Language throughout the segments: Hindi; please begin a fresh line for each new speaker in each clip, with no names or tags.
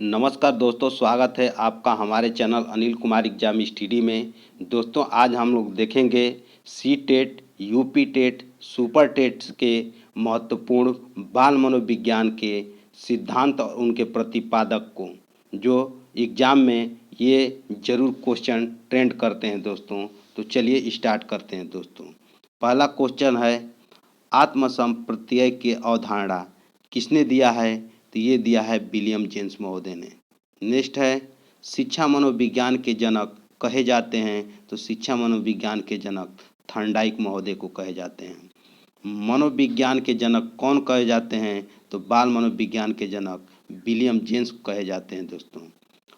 नमस्कार दोस्तों, स्वागत है आपका हमारे channel Anil Kumar exam study में। दोस्तों आज हम लोग देखेंगे C TET, UP TET, super TETs के महत्वपूर्ण बाल मनोविज्ञान के सिद्धांत और उनके प्रतिपादक को, जो एग्ज़ाम में ये ज़रूर क्वेश्चन ट्रेंड करते हैं दोस्तों। तो चलिए स्टार्ट करते हैं दोस्तों। पहला क्वेश्चन है, आत्मसंप्रत्यय की अवधारणा किसने दिया है? तो ये दिया है विलियम जेम्स महोदय ने। नेक्स्ट है, शिक्षा मनोविज्ञान के जनक कहे जाते हैं? तो शिक्षा मनोविज्ञान के जनक थॉर्नडाइक महोदय को कहे जाते हैं। मनोविज्ञान के जनक कौन कहे जाते हैं? तो बाल मनोविज्ञान के जनक विलियम जेम्स कहे जाते हैं दोस्तों।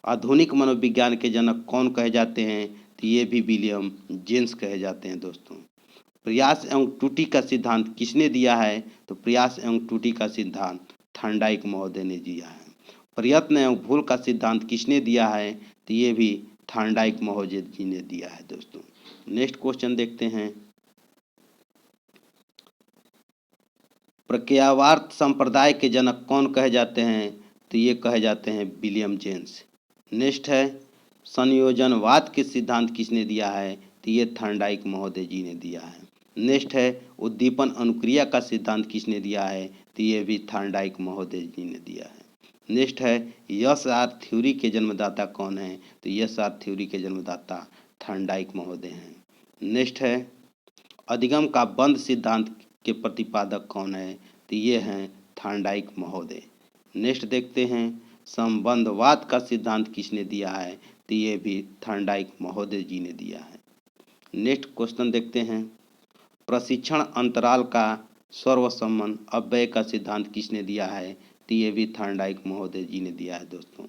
आधुनिक मनोविज्ञान के जनक कौन कहे जाते हैं? तो ये भी विलियम जेम्स कहे जाते हैं दोस्तों। प्रयास एवं त्रुटि का सिद्धांत किसने दिया है? तो प्रयास एवं त्रुटि का सिद्धांत थॉर्नडाइक महोदय ने दिया है। प्रयत्न एवं भूल का सिद्धांत किसने दिया है? तो ये भी थॉर्नडाइक महोदय जी ने दिया है दोस्तों। नेक्स्ट क्वेश्चन देखते हैं, प्रक्रियावाद संप्रदाय के जनक कौन कहे जाते हैं? तो ये कहे जाते हैं विलियम जेम्स। नेक्स्ट है, संयोजनवाद के सिद्धांत किसने दिया है? तो ये थॉर्नडाइक महोदय जी ने दिया है। नेक्स्ट है, उद्दीपन अनुक्रिया का सिद्धांत किसने दिया है? तो ये भी थॉर्नडाइक महोदय जी ने दिया है। नेक्स्ट है, यस आर थ्योरी के जन्मदाता कौन है? तो यस आर थ्योरी के जन्मदाता थॉर्नडाइक महोदय हैं। नेक्स्ट है, अधिगम का बंध सिद्धांत के प्रतिपादक कौन है? तो ये हैं थॉर्नडाइक महोदय। नेक्स्ट देखते हैं, संबंधवाद का सिद्धांत किसने दिया है? तो ये भी थॉर्नडाइक महोदय जी ने दिया है। नेक्स्ट क्वेश्चन देखते हैं, प्रशिक्षण अंतराल का सर्वसम्मत अव्यय का सिद्धांत किसने दिया है? तो ये भी थॉर्नडाइक महोदय जी ने दिया है दोस्तों।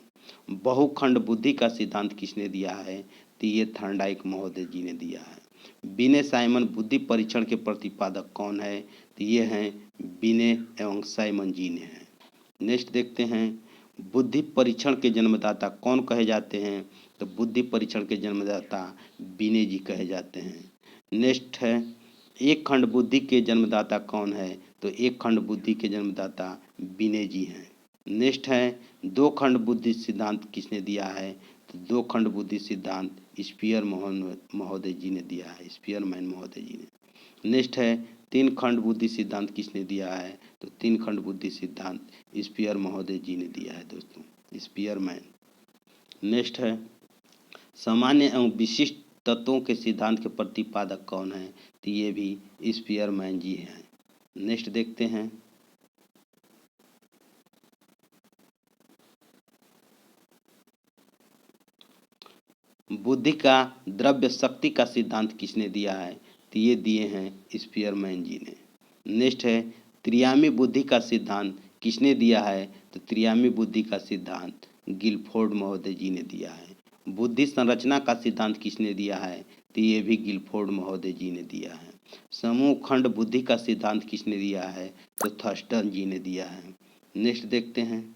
बहुखंड बुद्धि का सिद्धांत किसने दिया है? तो ये थॉर्नडाइक महोदय जी ने दिया है। बिने साइमन बुद्धि परीक्षण के प्रतिपादक कौन है? तो ये हैं बिने एवं साइमन जी ने हैं। नेक्स्ट देखते हैं, बुद्धि परीक्षण के जन्मदाता कौन कहे जाते हैं? तो बुद्धि परीक्षण के जन्मदाता बिने जी कहे जाते हैं। नेक्स्ट है, एक खंड बुद्धि के जन्मदाता कौन है? तो एक खंड बुद्धि के जन्मदाता बिने जी हैं। नेक्स्ट है, दो खंड बुद्धि सिद्धांत किसने दिया है? तो दो खंड बुद्धि सिद्धांत स्पीयर महोदय जी ने दिया है, स्पीयरमैन महोदय जी ने। नेक्स्ट है, तीन खंड बुद्धि सिद्धांत किसने दिया है? तो तीन खंड बुद्धि सिद्धांत स्पीयर महोदय जी ने दिया है दोस्तों, स्पीयरमैन। नेक्स्ट है, सामान्य एवं विशिष्ट तत्वों के सिद्धांत के प्रतिपादक कौन है? तो ये भी स्पीयरमैन जी हैं। नेक्स्ट देखते हैं, बुद्धि का द्रव्य शक्ति का सिद्धांत किसने दिया है? तो ये दिए हैं स्पीयरमैन जी ने। नेक्स्ट है, त्रियामी बुद्धि का सिद्धांत किसने दिया है? तो त्रियामी बुद्धि का सिद्धांत गिलफोर्ड महोदय जी ने दिया है। बुद्धि संरचना का सिद्धांत किसने दिया है? तो ये भी गिलफोर्ड महोदय जी ने दिया है। समूह खंड बुद्धि का सिद्धांत किसने दिया है? तो थर्स्टन जी ने दिया है। नेक्स्ट देखते हैं,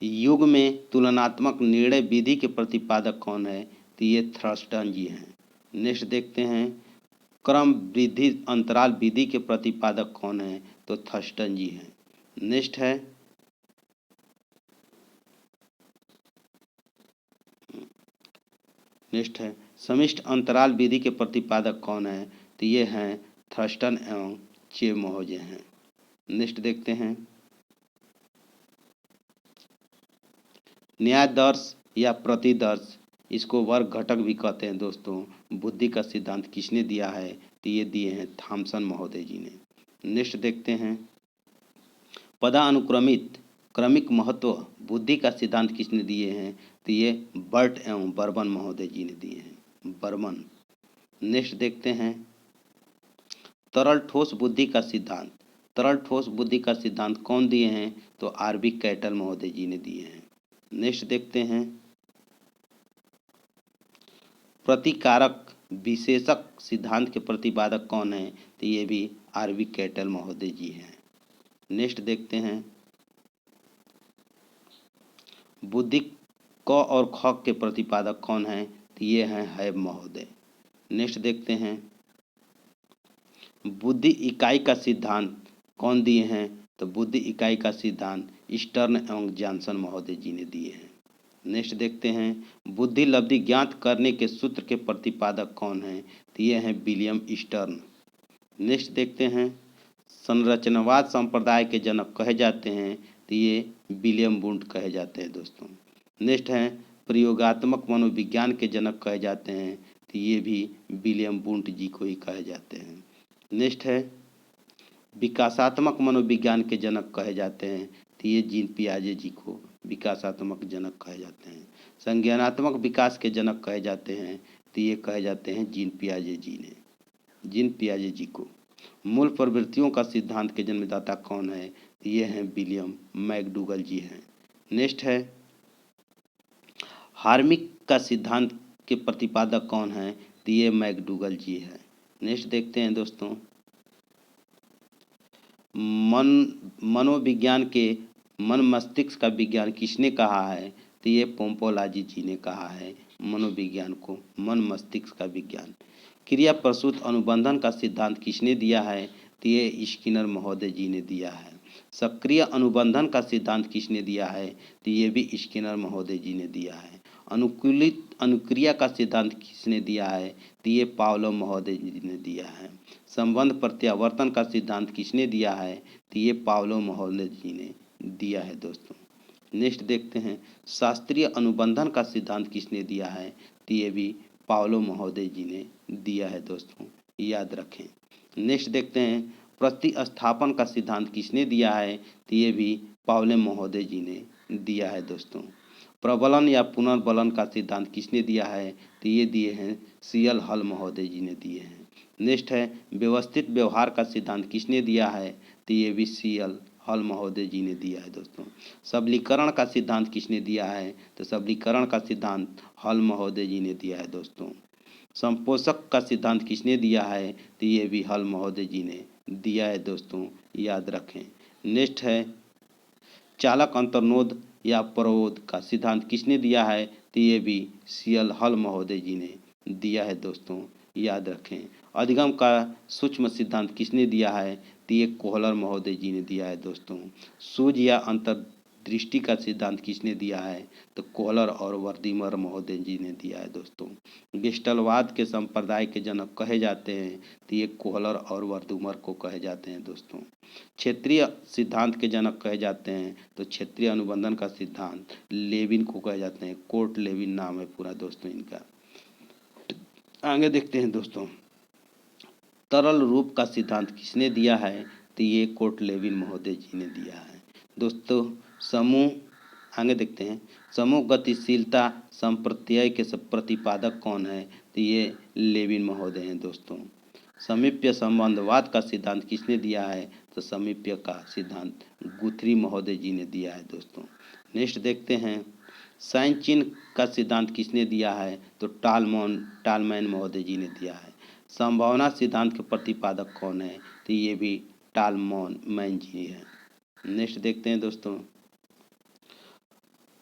युग में तुलनात्मक निर्णय विधि के प्रतिपादक कौन है? तो ये थर्स्टन जी हैं। नेक्स्ट देखते हैं, क्रम वृद्धि अंतराल विधि के प्रतिपादक कौन है? तो थर्स्टन जी हैं। नेक्स्ट है, समिष्ट अंतराल विधि के प्रतिपादक कौन है? तो ये हैं थर्स्टन एवं चे महोदय हैं। नेक्स्ट देखते हैं, न्यायदर्श या प्रतिदर्श, इसको वर्ग घटक भी कहते हैं दोस्तों, बुद्धि का सिद्धांत किसने दिया है? तो ये दिए हैं थॉमसन महोदय जी ने। नेक्स्ट देखते हैं, पदानुक्रमित क्रमिक महत्व बुद्धि का सिद्धांत किसने दिए हैं? तो ये बर्ट एवं बर्मन महोदय जी ने दिए हैं, बर्मन। नेक्स्ट देखते हैं, तरल ठोस बुद्धि का सिद्धांत, तरल ठोस बुद्धि का सिद्धांत कौन दिए हैं? तो आरबी कैटल महोदय जी ने दिए हैं। नेक्स्ट देखते हैं, प्रतिकारक विशेषक सिद्धांत के प्रतिपादक कौन है? तो ये भी आरबी कैटल महोदय जी हैं। नेक्स्ट देखते हैं, बुद्धि क और ख के प्रतिपादक कौन है? तो ये हैं हैब महोदय। नेक्स्ट देखते हैं, बुद्धि इकाई का सिद्धांत कौन दिए हैं? तो बुद्धि इकाई का सिद्धांत स्टर्न एवं जॉनसन महोदय जी ने दिए हैं। नेक्स्ट देखते हैं, बुद्धि लब्धि ज्ञात करने के सूत्र के प्रतिपादक कौन हैं? तो ये हैं विलियम स्टर्न। नेक्स्ट देखते हैं, संरचनावाद संप्रदाय के जनक कहे जाते हैं, तो ये विलियम वुंट कहे जाते हैं दोस्तों। नेक्स्ट है, प्रयोगात्मक मनोविज्ञान के जनक कहे जाते हैं, तो ये भी विलियम वुंट जी को ही कहे जाते हैं। नेक्स्ट है, विकासात्मक मनोविज्ञान के जनक कहे जाते हैं, तो ये जीन पियाजे जी को विकासात्मक जनक कहे जाते हैं। संज्ञानात्मक विकास के जनक कहे जाते हैं, तो ये कहे जाते हैं जीन पियाजे जी को। मूल प्रवृत्तियों का सिद्धांत के जन्मदाता कौन है? तो ये हैं विलियम मैकडूगल जी हैं। नेक्स्ट है, हार्मिक का सिद्धांत के प्रतिपादक कौन है? तो ये मैकडूगल जी है। नेक्स्ट देखते हैं दोस्तों, मनोविज्ञान के मन मस्तिष्क का विज्ञान किसने कहा है? तो ये पोम्पोलाजी जी ने कहा है मनोविज्ञान को मन मस्तिष्क का विज्ञान। क्रिया प्रसूत अनुबंधन का सिद्धांत किसने दिया है? तो ये स्किनर महोदय जी ने दिया है। सक्रिय अनुबंधन का सिद्धांत किसने दिया है? तो ये भी स्किनर महोदय जी ने दिया है। अनुकूलित अनुक्रिया का सिद्धांत किसने दिया है? तो ये पावलो महोदय जी ने दिया है। संबंध प्रत्यावर्तन का सिद्धांत किसने दिया है? तो ये पावलो महोदय जी ने दिया है दोस्तों। नेक्स्ट देखते हैं, शास्त्रीय अनुबंधन का सिद्धांत किसने दिया है? तो ये भी पावलो महोदय जी ने दिया है दोस्तों, याद रखें। नेक्स्ट देखते हैं, प्रतिस्थापन का सिद्धांत किसने दिया है? तो ये भी पावलो महोदय जी ने दिया है दोस्तों। प्रबलन या पुनर्बलन का सिद्धांत किसने दिया है? तो ये दिए हैं सीएल हल महोदय जी ने दिए हैं। नेक्स्ट है, व्यवस्थित व्यवहार का सिद्धांत किसने दिया है? तो ये भी सीएल हल महोदय जी ने दिया है दोस्तों। सबलीकरण का सिद्धांत किसने दिया है? तो सबलीकरण का सिद्धांत हल महोदय जी ने दिया है दोस्तों। संपोषक का सिद्धांत किसने दिया है? तो ये भी हल महोदय जी ने दिया है दोस्तों, याद रखें। नेक्स्ट है, चालक अंतर्नोद या प्ररोध का सिद्धांत किसने दिया है? तो ये भी सीएल हल महोदय जी ने दिया है दोस्तों, याद रखें। अधिगम का सूक्ष्म सिद्धांत किसने दिया है? तो ये कोहलर महोदय जी ने दिया है दोस्तों। सूझ या अंतर्दृष्टि का सिद्धांत किसने दिया है? तो कोहलर और वर्दीमर महोदय जी ने दिया है दोस्तों। गेस्टलवाद के संप्रदाय के जनक कहे जाते हैं, तो ये कोहलर और वर्दीमर को कहे जाते हैं दोस्तों। क्षेत्रीय सिद्धांत के जनक कहे जाते हैं, तो क्षेत्रीय अनुबंधन का सिद्धांत लेविन को कहे जाते हैं। कोर्ट लेविन नाम है पूरा दोस्तों इनका। आगे देखते हैं दोस्तों, तरल रूप का सिद्धांत किसने दिया है? तो ये कोर्ट लेविन महोदय जी ने दिया है दोस्तों। समूह, आगे देखते हैं, समूह गतिशीलता संप्रत्यय के प्रतिपादक कौन है? तो ये लेविन महोदय हैं दोस्तों। समीप्य संबंधवाद का सिद्धांत किसने दिया है? तो समीप्य का सिद्धांत गुथरी महोदय जी ने दिया है दोस्तों। नेक्स्ट देखते हैं, साइन चिन्ह का सिद्धांत किसने दिया है? तो टालमैन महोदय जी ने दिया है। संभावना सिद्धांत के प्रतिपादक कौन है? तो ये भी टालमैन जी है। नेक्स्ट देखते हैं दोस्तों,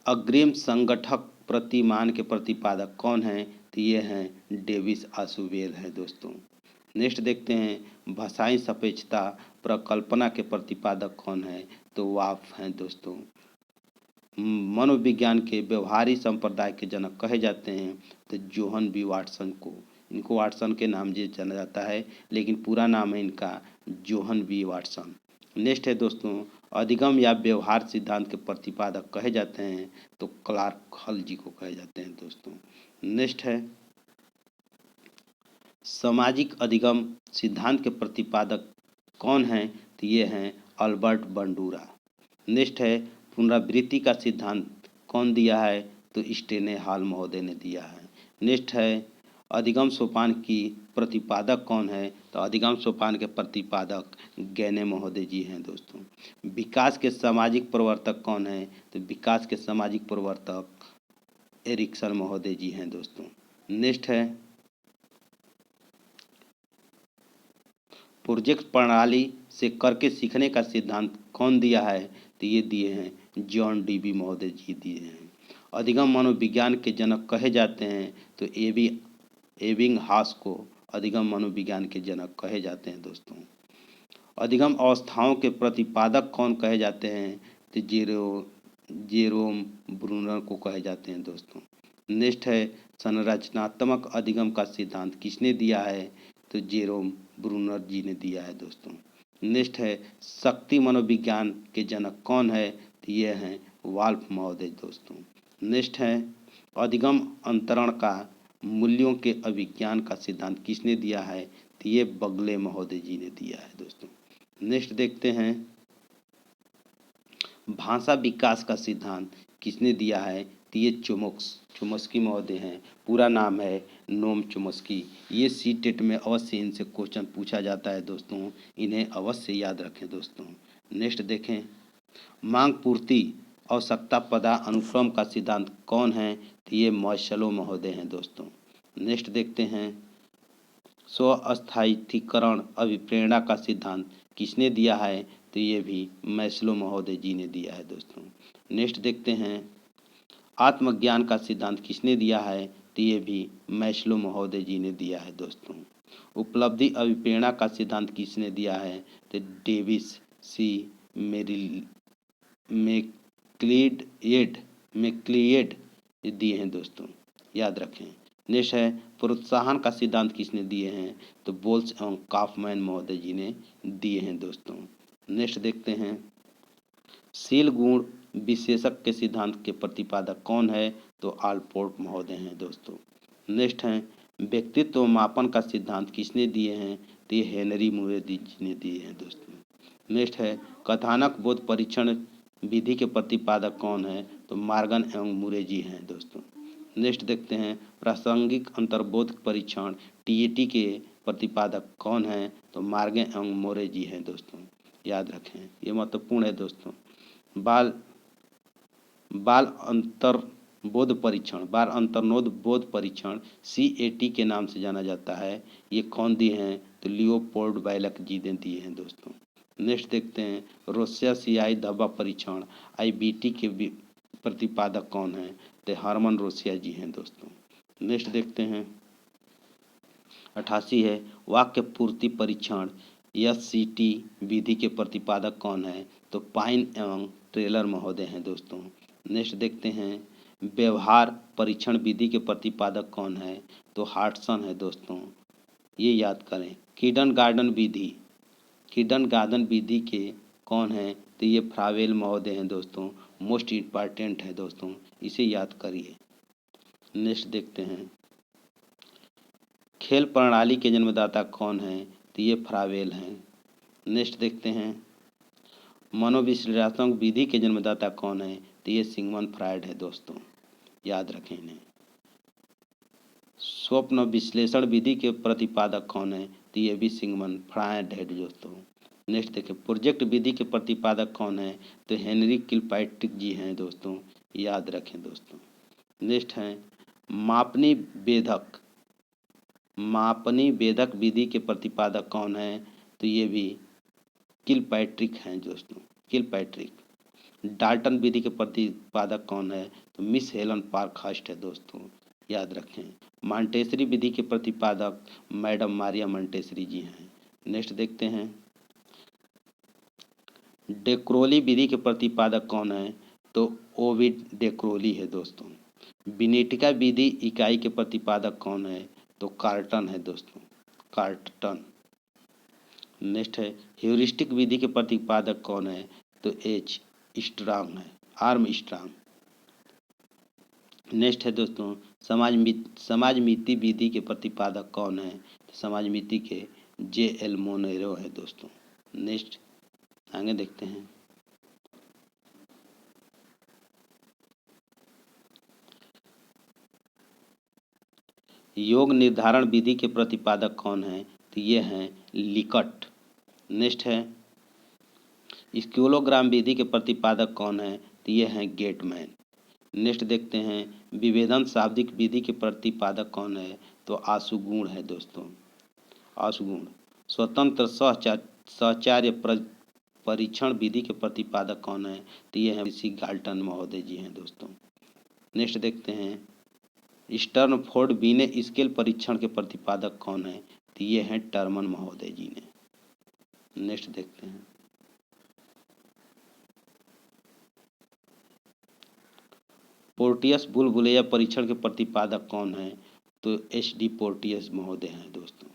अग्रिम संगठक प्रतिमान के प्रतिपादक कौन है? तो ये हैं डेविस आशुवेल है दोस्तों। नेक्स्ट देखते हैं, भाषाई सापेक्षता प्रकल्पना के प्रतिपादक कौन है? तो वाफ हैं दोस्तों। मनोविज्ञान के व्यवहारिक संप्रदाय के जनक कहे जाते हैं, तो जोहन बी वाटसन को, इनको वाटसन के नाम से जाना जाता है, लेकिन पूरा नाम है इनका जोहन बी वाटसन। नेक्स्ट है दोस्तों, अधिगम या व्यवहार सिद्धांत के प्रतिपादक कहे जाते हैं, तो क्लार्क हल जी को कहे जाते हैं दोस्तों। नेक्स्ट है, सामाजिक अधिगम सिद्धांत के प्रतिपादक कौन हैं? तो ये हैं अल्बर्ट बंडूरा। नेक्स्ट है, पुनरावृत्ति का सिद्धांत कौन दिया है? तो स्टेने हाल महोदय ने दिया है। नेक्स्ट है, अधिगम सोपान की प्रतिपादक कौन है? तो अधिगम सोपान के प्रतिपादक गैने महोदय जी हैं दोस्तों। विकास के सामाजिक प्रवर्तक कौन है? तो विकास के सामाजिक प्रवर्तक एरिक्सन महोदय जी हैं दोस्तों। नेक्स्ट है, प्रोजेक्ट प्रणाली से करके सीखने का सिद्धांत कौन दिया है? तो ये दिए हैं जॉन डीबी महोदय जी दिए हैं। अधिगम मनोविज्ञान के जनक कहे जाते हैं, तो एबिंग हास को अधिगम मनोविज्ञान के जनक कहे जाते हैं दोस्तों। अधिगम अवस्थाओं के प्रतिपादक कौन कहे जाते हैं? तो जेरोम ब्रूनर को कहे जाते हैं दोस्तों। नेक्स्ट है संरचनात्मक अधिगम का सिद्धांत किसने दिया है? तो जेरोम ब्रूनर जी ने दिया है दोस्तों। नेक्स्ट है शक्ति मनोविज्ञान के जनक कौन है? तो ये हैं वाल्फ महोदय दोस्तों। नेक्स्ट है अधिगम अंतरण का मूल्यों के अभिज्ञान का सिद्धांत किसने दिया है? तो ये बगले महोदय जी ने दिया है दोस्तों। नेक्स्ट देखते हैं भाषा विकास का सिद्धांत किसने दिया है? तो ये चोम्स्की महोदय हैं। पूरा नाम है नोम चोम्स्की। ये सी-टेट में अवश्य इनसे क्वेश्चन पूछा जाता है दोस्तों, इन्हें अवश्य याद रखें दोस्तों। नेक्स्ट देखें मांग पूर्ति आवश्यकता पदानुक्रम का सिद्धांत कौन है? तो ये मार्शलो महोदय हैं दोस्तों। नेक्स्ट देखते हैं स्वस्थायीकरण अभिप्रेरणा का सिद्धांत किसने दिया है? तो ये भी मैस्लो महोदय जी ने दिया है दोस्तों। नेक्स्ट देखते हैं आत्मज्ञान का सिद्धांत किसने दिया है? तो ये भी मैस्लो महोदय जी ने दिया है दोस्तों। उपलब्धि अभिप्रेरणा का सिद्धांत किसने दिया है? तो डेविस सी मैक्लिएड दिए हैं दोस्तों, याद रखें। नेक्स्ट है प्रोत्साहन का सिद्धांत किसने दिए हैं? तो बोल्स एवं काफमैन महोदय जी ने दिए हैं दोस्तों। नेक्स्ट देखते हैं शील गुण विशेषक के सिद्धांत के प्रतिपादक कौन है? तो आलपोर्ट महोदय हैं दोस्तों। नेक्स्ट है व्यक्तित्व मापन का सिद्धांत किसने दिए हैं? तो ये हेनरी मुरेजी जी ने दिए हैं दोस्तों। नेक्स्ट है कथानक बोध परीक्षण विधि के प्रतिपादक कौन है? तो मार्गन एवं मुरेजी हैं दोस्तों। नेक्स्ट देखते हैं प्रासंगिक अंतर्बोध परीक्षण टीएटी के प्रतिपादक कौन है? तो मार्गे एवं मोरेजी हैं दोस्तों, याद रखें, ये महत्वपूर्ण है दोस्तों। बाल अंतर्नोद बोध परीक्षण CAT के नाम से जाना जाता है, ये कौन दिए हैं? तो लियोपोल्ड बैलक जी ने दिए हैं दोस्तों। नेक्स्ट देखते हैं रोसियाई धब्बा परीक्षण IBT के प्रतिपादक कौन है? तो हरमन रोसिया जी हैं दोस्तों। नेक्स्ट देखते हैं 88 है वाक्य पूर्ति परीक्षण SCT विधि के प्रतिपादक कौन है? तो पाइन एवं ट्रेलर महोदय हैं दोस्तों। नेक्स्ट देखते हैं व्यवहार परीक्षण विधि के प्रतिपादक कौन है? तो हार्टसन है दोस्तों, ये याद करें। किडन गार्डन विधि के कौन है? तो ये फ्रावेल महोदय हैं दोस्तों, मोस्ट इम्पॉर्टेंट है दोस्तों, इसे याद करिए। नेक्स्ट देखते हैं खेल प्रणाली के जन्मदाता कौन है? तो ये फ्रावेल हैं। नेक्स्ट देखते हैं मनोविश्लेषणात्मक विधि के जन्मदाता कौन है? तो ये सिगमंड फ्रायड है दोस्तों, याद रखें इन्हें। स्वप्न विश्लेषण विधि के प्रतिपादक कौन है? तो ये भी सिगमंड फ्रायड है दोस्तों। नेक्स्ट देखें प्रोजेक्ट विधि के प्रतिपादक कौन है? तो हेनरी किलपैट्रिक जी हैं दोस्तों, याद रखें दोस्तों। नेक्स्ट है मापनी वेधक विधि के प्रतिपादक कौन है? तो ये भी किलपैट्रिक हैं दोस्तों, किलपैट्रिक। डाल्टन विधि के प्रतिपादक कौन है? तो मिस हेलन पार्कहर्स्ट है दोस्तों, याद रखें। मॉन्टेसरी विधि के प्रतिपादक मैडम मारिया मॉन्टेसरी जी हैं। नेक्स्ट देखते हैं डेक्रोली विधि के प्रतिपादक कौन है? तो ओविड डेक्रोली है दोस्तों। विनेटिका विधि इकाई के प्रतिपादक कौन है? तो कार्टन है दोस्तों, कार्टन। नेक्स्ट है ह्यूरिस्टिक विधि के प्रतिपादक कौन है? तो H स्ट्रांग है, आर्मस्ट्रांग। नेक्स्ट है दोस्तों समाजमिति विधि के प्रतिपादक कौन है? तो समाजमिति के JL मोनेरो है दोस्तों। नेक्स्ट आगे देखते हैं योग निर्धारण विधि के प्रतिपादक कौन है? तो ये हैं लिकट। नेक्स्ट है स्क्यूलोग्राम विधि के प्रतिपादक कौन है? तो ये हैं गेटमैन। नेक्स्ट देखते हैं विभेदन शाब्दिक विधि के प्रतिपादक कौन है? तो आशुगुण है दोस्तों, आशुगुण। स्वतंत्र सहचार्य परीक्षण विधि के प्रतिपादक कौन है? तो ये हैं ऋषि गाल्टन महोदय जी हैं दोस्तों। नेक्स्ट देखते हैं स्टर्नफोर्ड बीने स्केल परीक्षण के प्रतिपादक कौन है? तो ये हैं टर्मन महोदय जी ने। नेक्स्ट देखते हैं। पोर्टियस बुलबुलैया परीक्षण के प्रतिपादक कौन है? तो HD पोर्टियस महोदय हैं दोस्तों।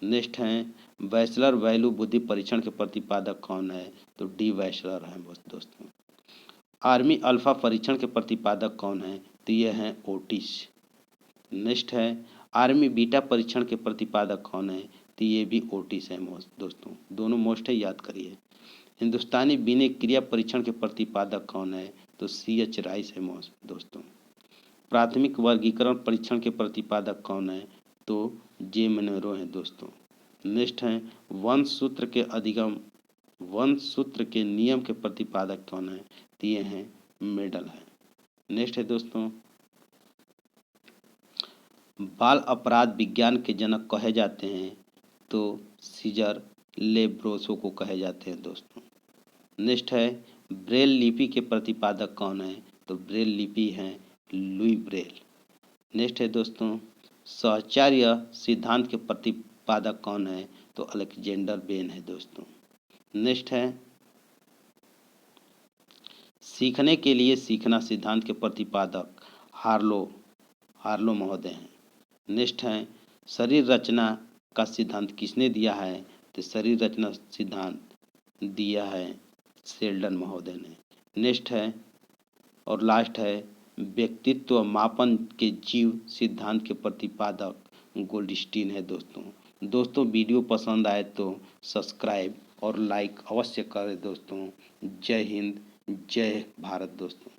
नेक्स्ट हैं बैचलर वैल्यू बुद्धि परीक्षण के प्रतिपादक कौन है? तो D बैचलर हैं दोस्तों। आर्मी अल्फा परीक्षण के प्रतिपादक कौन है? तो ये हैं ओटिस। नेक्स्ट है आर्मी बीटा परीक्षण के प्रतिपादक कौन है? तो ये भी ओटिस है दोस्तों। दोनों मोस्ट है, याद करिए। हिंदुस्तानी बीने क्रिया परीक्षण के प्रतिपादक कौन है? तो CH राइस है दोस्तों। प्राथमिक वर्गीकरण परीक्षण के प्रतिपादक कौन है? तो J मनरो हैं दोस्तों। नेक्स्ट हैं वंश सूत्र के नियम के प्रतिपादक कौन है? तो ये हैं मेडल है। नेक्स्ट है दोस्तों बाल अपराध विज्ञान के जनक कहे जाते हैं? तो सीजर लेब्रोसो को कहे जाते हैं दोस्तों। नेक्स्ट है ब्रेल लिपि के प्रतिपादक कौन है? तो ब्रेल लिपि हैं लुई ब्रेल। नेक्स्ट है दोस्तों सहचार्य सिद्धांत के प्रतिपादक कौन है? तो अलेक्जेंडर बेन है दोस्तों। नेक्स्ट है सीखने के लिए सीखना सिद्धांत के प्रतिपादक हार्लो महोदय हैं। नेक्स्ट है शरीर रचना का सिद्धांत किसने दिया है? तो शरीर रचना सिद्धांत दिया है शेल्डन महोदय ने। नेक्स्ट है और लास्ट है व्यक्तित्व मापन के जीव सिद्धांत के प्रतिपादक गोल्डस्टीन है दोस्तों। वीडियो पसंद आए तो सब्सक्राइब और लाइक अवश्य करें दोस्तों। जय हिंद, जय भारत दोस्तों।